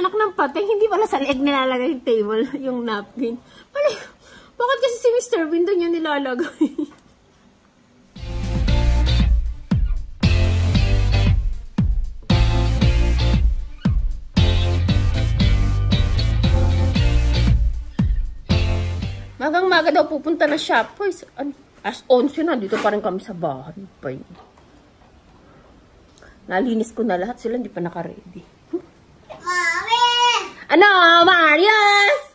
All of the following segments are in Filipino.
anak ng pateng, hindi pala sa leeg nilalagay yung table, yung napkin. Bakit kasi si Mr. Bean doon yung nilalagay? Magang-maga daw pupunta na Shopwise. As 11 na, dito pa rin kami sa bahay. Nalinis ko na lahat. Sila hindi pa naka-ready. Mami! Ano, Marius?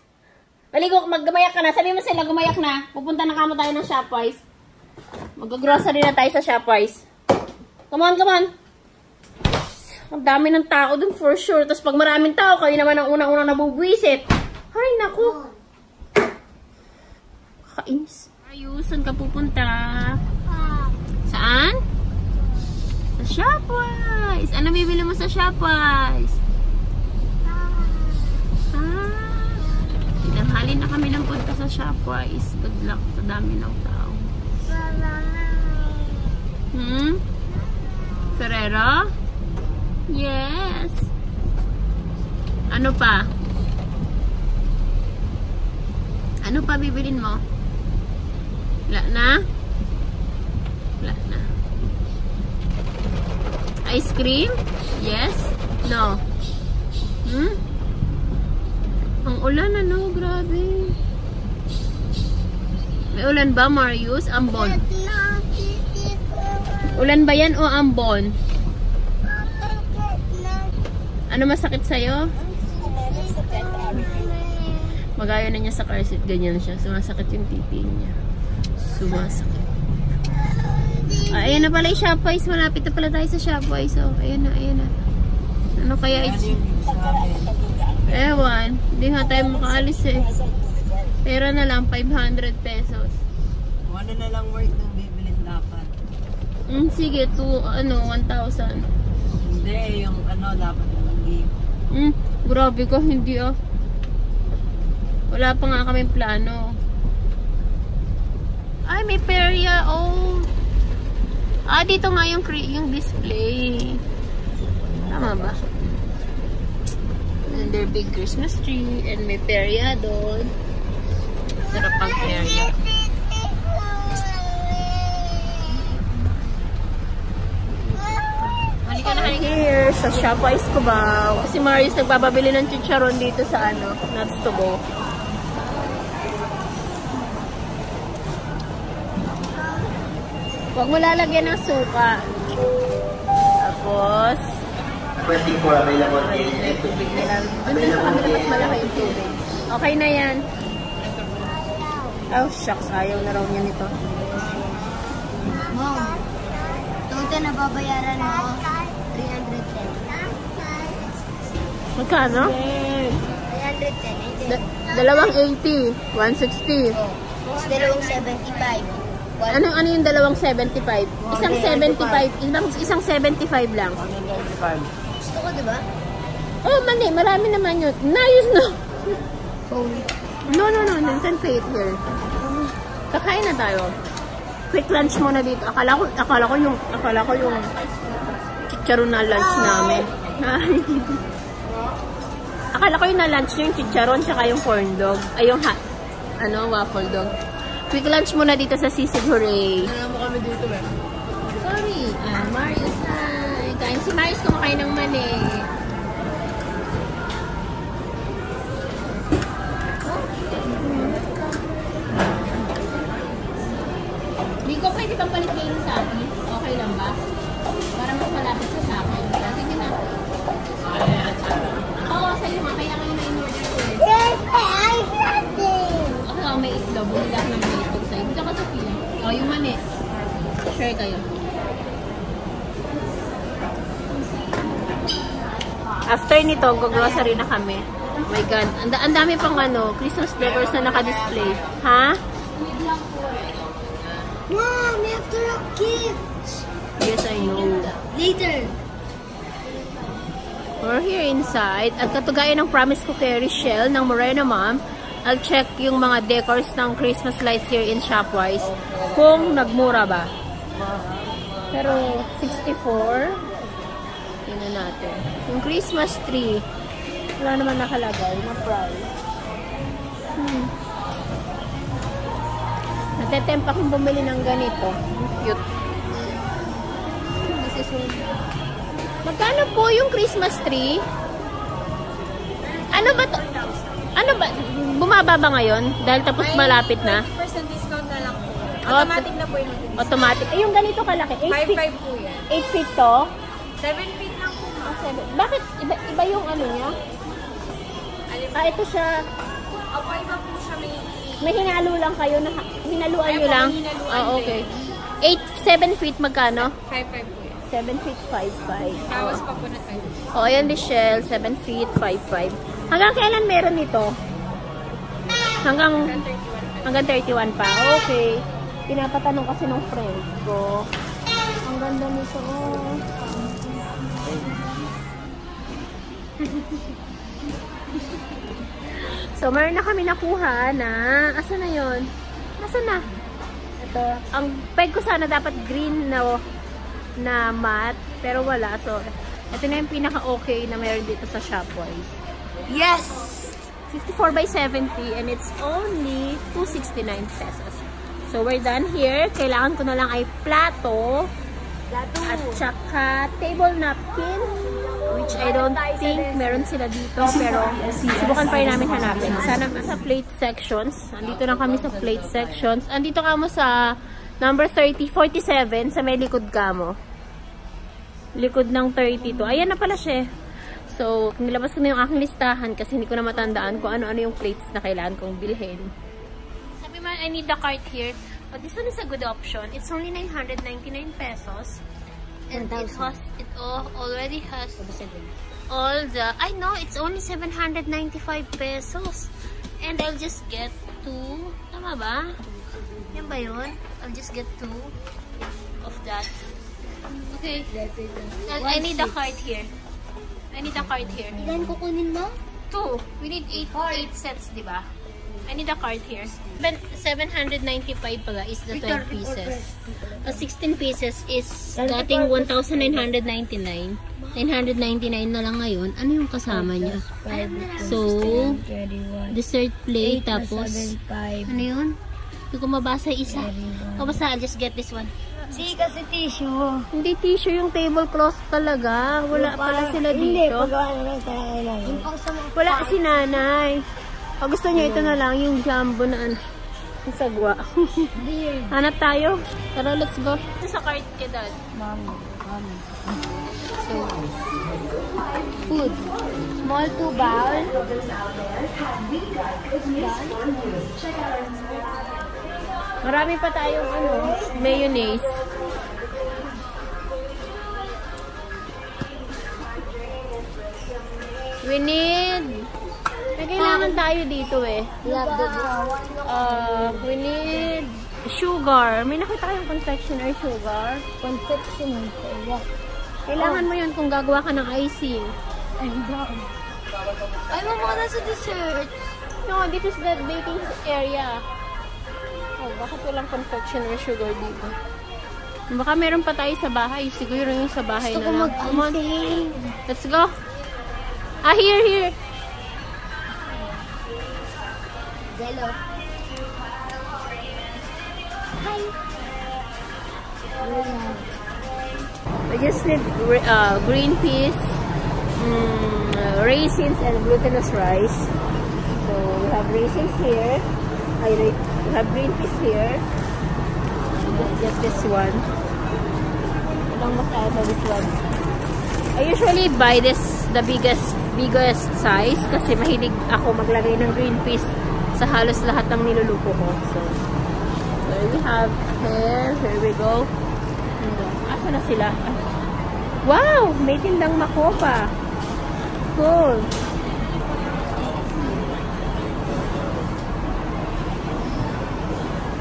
Maligo, gumayak ka na. Sabi mo sila, gumayak na. Pupunta na kamo tayo ng Shopwise. Mag-grocery na tayo sa Shopwise. Come on, come on. Ang dami ng tao dun for sure. Tapos pag maraming tao, kayo naman ang unang-unang nabubwisit. Ay, naku. Kainis. Ayun, saan ka pupunta? Saan? Sa Shopwise. Ano bibili mo sa Shopwise? Itanghali na kami ng punta sa Shopwise. Good luck. Sa dami ng tao. Ferrero? Yes. Ano pa? Ano pa bibilin mo? Wala na? Wala na. Ice cream? Yes? No? Ang ulan ano? Grabe. May ulan ba, Marius? Ambon? Ulan ba yan o ambon? Ano masakit sa'yo? Magaya na niya sa car seat. Ganyan siya. Sumasakit yung titi niya. Sumasakit. Ayan na pala yung Shopwise. Malapit na pala tayo sa Shopwise. So, ayan na, ayan na. Ano kaya ewan. Hindi nga tayo makaalis eh. Pera na lang, 500 pesos. Ano na lang worth ng bibilin dapat? Sige, 1,000. Hindi, yung dapat na lang game. Grabe ka, hindi ah. Wala pa nga kami plano. Ay, may perya. Oh. Dito nga yung display. Tama ba? And their big Christmas tree. And may perya doon. Sarap ang perya. Halika na here sa Shopwise Cubao. Kasi Marius nagpapabili ng chicharon dito sa Nuts to Go. Huwag mo lalagyan ng suka. Tapos 24 available may tubig na lang. Doon sa kabila mas malaki yung tubig. Okay na yan. Oh shucks, ayaw na raw niya nito. Mom, ito nababayaran mo 310. Magkano? 310. Dalawang 80. 160. Tapos dalawang 75. Ano yung dalawang 75? Isang 75. Isang 75 lang. 195. Gusto ko, diba? Oh, mali. Marami naman yun. Nice, no? Phone. No. You can pay it here. Kakain na tayo. Quick lunch muna dito. Akala ko yung chicharon na lunch namin. Akala ko yung na lunch yung chicharon tsaka yung corn dog. Ay, yung waffle dog. Quick lunch muna dito sa Sisig Hooray. Ano mo kami dito eh? Sorry. Marius na. Kain si Marius kumakain ng mani. Hindi ko pwede pang palit kayo sa akin. Okay lang ba? Para mas malapit sa akin. Sige na. Oo, sa'yo nga. Kaya kayo na in-order ko eh. Yes, I had it. Ako may itlog. Bumila ng may itlog sa'yo. Dito ka sa pila. O, yung mani. Share kayo. After nito, go-grocery na kami. Oh my God. Ang dami pang Christmas decors na naka-display. Ha? Mom, we have to wrap gifts. Yes, I know. Later. We're here inside. At katugaya ng promise ko kay Richelle ng Morena Mom, I'll check yung mga decors ng Christmas lights here in Shopwise kung nagmura ba. Pero 64, tingnan natin. Yung Christmas tree, Wala naman nakalagay na price. Natetempa akong bumili ng ganito. Cute. This is one. Magkano po yung Christmas tree? Ano ba to? Ano ba? Bumaba ba ngayon? Dahil tapos malapit na? 20% discount na lang po. Automatic na po yung notification. Automatic. Eh, yung ganito kalaki. 8 feet. 5.5 po yan. 8 feet to? 7 feet lang po. Bakit iba yung ano niya? Ito siya. Opo, iba po siya May hinalo lang kayo na hinaluan nyo lang? Okay. 7 feet magkano? 5.5 po yan. 7 feet 5.5. Bawas pa po na tayo. Ayan di Shell, 7 feet 5.5. Hanggang kailan meron ito? Hanggang 31 pa. Okay. Pinapatanong kasi ng friend ko. Ang ganda nito. So, meron na kami nakuha na, asa na yun? Nasa na? Ito. Ang peg ko sana dapat green na matte, pero wala. So, ito na yung pinaka-okay na meron dito sa Shopwise. Yes! 54 by 70 and it's only 269 pesos. So, we're done here. Kailangan ko na lang ay plato at saka table napkin, which I don't think meron sila dito, pero subukan pa rin namin hanapin. Sana sa plate sections. Andito na kami sa plate sections. Andito kamo sa number 47 sa may likod kamo. Likod ng 32. Ayan na pala siya. So, nilabas ko na yung aking listahan kasi hindi ko na matandaan kung ano-ano yung plates na kailangan kong bilhin. Sabi mo, I need the cart here. But this one is a good option. It's only 999 pesos. And it already has all the... I know, it's only 795 pesos. And I'll just get 2. Tama ba? Yan ba yun? I'll just get 2 of that. Okay. I need a card here. I need a card here. Ilan kukunin mo? 2. We need 8 sets, di ba? I need a card here. 795 pala is the 12 pieces. 16 pieces is dating 1,999. 999 na lang ngayon. Ano yung kasama niya? So, dessert plate, tapos, ano yun? Hindi ko mabasa isa. O basta, I'll just get this one. Sige kasi tissue. Hindi tissue yung tablecloth talaga. Wala pala sila dito. Hindi, pagawa na lang tayo kailangan. Wala si nanay. O gusto niya ito na lang, yung jumbo na ano. Yung sagwa. Hanap tayo. Tara, let's go. Ito sa cart kay Dad. Mami. So, food. Small 2 bowl. Marami pa tayong ano, mayonnaise. We need... May kailangan tayo dito eh. We need sugar. May nakita kayong confectioner sugar. Confection. Kailangan mo yun kung gagawa ka ng icing. Ay, mama, nasa dessert. No, this is the baking area. Oh, bakit walang confectioner sugar dito? Baka meron pa tayo sa bahay. Siguro yung sa bahay Gusto na ko lang. Come on. mag-icing. Let's go. Ah, here. Hello. Hi. We just need green peas, raisins, and glutinous rice. So we have raisins here. We have green peas here. Just this one. Ilang mas ata this one. I usually buy the biggest size kasi mahilig ako maglagay ng green peas sa halos lahat ng niluluto ko. So we have here we go. Asa na sila? Wow! May tindang makopa. Cool.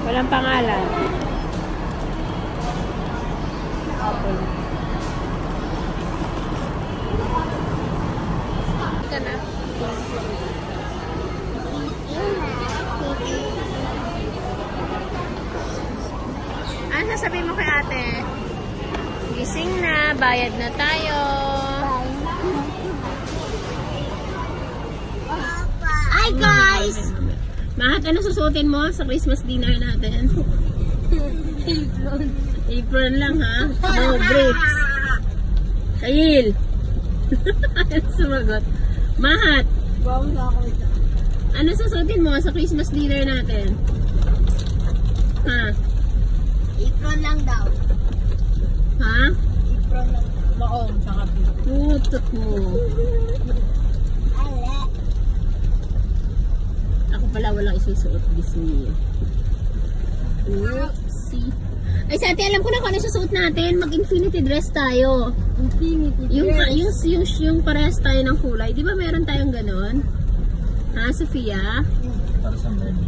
Walang pangalan. Okay. Ika na. Ano sasabihin mo kay ate? Gising na, bayad na tayo. Hi guys! Mahat, ano susuotin mo sa Christmas dinner natin? Apron. Apron lang ha? No bricks. Kayil. Ano sumagot? Mahat. Ano susuotin mo sa Christmas dinner natin? Ha? Apron lang daw. Ha? Apron lang daw. Maong, saka Putot mo. Ale. Ako pala walang isusuot this year. Oopsie. Ay, sa ate, alam ko na kung ano susuot natin. Mag-infinity dress tayo. Infinity Yung parehas tayo ng kulay. Di ba meron tayong ganon? Ha, Sofia? Para sa menu.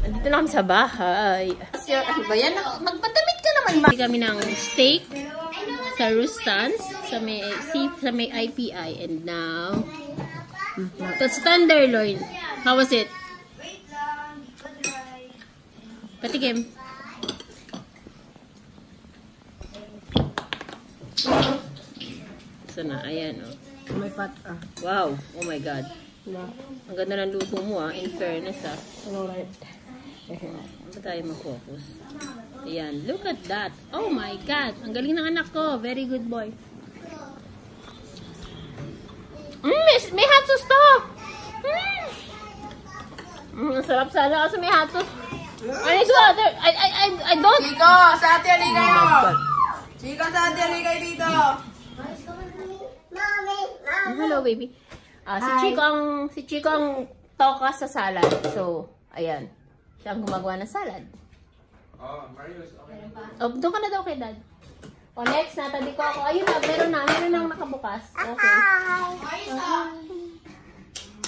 Andito na kami sa bahay. Ano ba yan? Magpadamit ka naman ba? Kami ng steak sa Rustans, sa may IPI. And now, that's tenderloin. How was it? Patikim. Sana, ayan oh. may fat Wow, oh my God. Ang ganda ng luto mo in fairness Alright. Ano ba tayo mag-focus? Ayan, look at that. Oh my God, ang galing ng anak ko. Very good boy. May hot sauce to! Ang sarap sana kasi may hot sauce. I need to order. I don't. Chico, sa ate aligay Chico, sa ate aligay dito. Hello, baby. Si Chico ang toka sa salad. So, ayan. Siya ang gumagawa ng salad. Marius, okay. Doon ka na daw kay Dad. Next, natabi ko ako. Ayun na, meron nang nakabukas. Okay.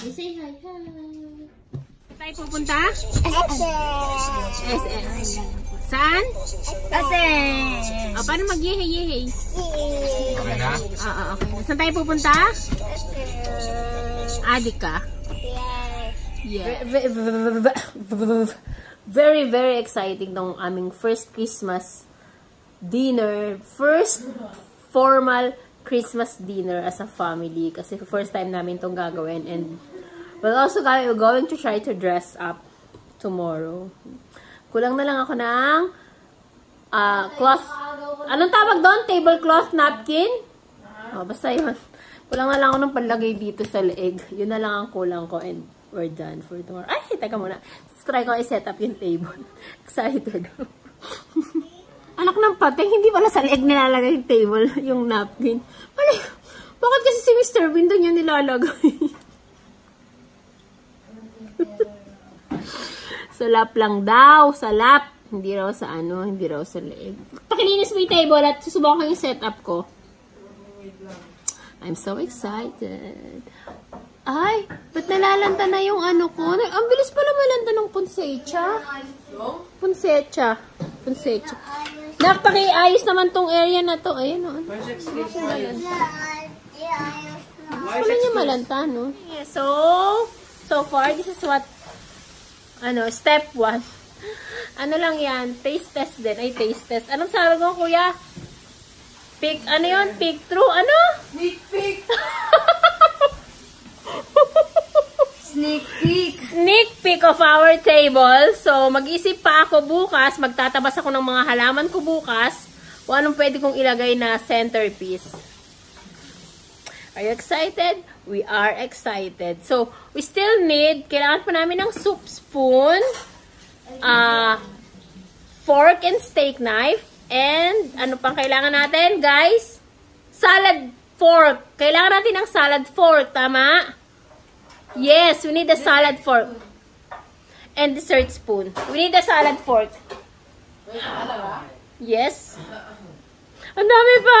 You say hi. Tayo pupunta? SM. Saan? Kasi. Paano mag-yehey-yehey? Okay na? Okay. Saan tayo pupunta? Adik ka? Yes. Yeah. Very, very exciting tong aming first Christmas dinner. First formal Christmas dinner as a family. Kasi first time namin tong gagawin. And we're going to try to dress up tomorrow. Kulang na lang ako ng cloth. Anong tawag doon? Tablecloth napkin? Basta yun. Kulang na lang ako ng panlagay dito sa leeg. Yun na lang ang kulang ko. And we're done for tomorrow. Ay, teka muna. Try ko i-set up yung table. Excited. Anak ng pateng, hindi pala sa leeg nilalagay yung table, yung napkin. Bakit kasi si Mr. Bean doon yung nilalagay? Sa lap lang daw. Sa lap. Hindi raw sa hindi raw sa leeg. Pakilinis mo yung table at susubukan ko yung setup ko. I'm so excited. Ay, ba't nalalanta na yung ko? Ang bilis pala malanta ng ponsecha. Ponsecha. Napakiayos naman tong area na to. Ayun o. Wala niya malanta, no? Yeah, so far, this is what, step 1. Ano lang yan? Taste test din. Ay, taste test. Anong sabi ko, kuya? Peek, Peek through, Sneak peek. Sneak peek of our table. So, mag-isip pa ako bukas. Magtatabas ako ng mga halaman ko bukas. Kung anong pwede kong ilagay na centerpiece. Are you excited? We are excited. So, we still need, kailangan pa namin ng soup spoon, fork and steak knife, and ano pang kailangan natin, guys? Salad fork. Kailangan natin ng salad fork, tama? Yes, we need a salad fork. And dessert spoon. We need a salad fork. Yes. Ang dami pa!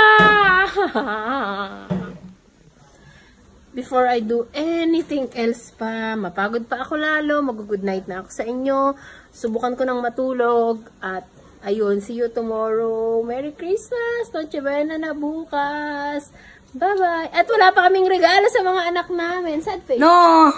Before I do anything else pa, mapagod pa ako lalo, mag-good night na ako sa inyo. Subukan ko ng matulog. At ayun, see you tomorrow. Merry Christmas! Noche Buena na bukas! Bye-bye. At wala pa kaming regalo sa mga anak namin. Sad face. No!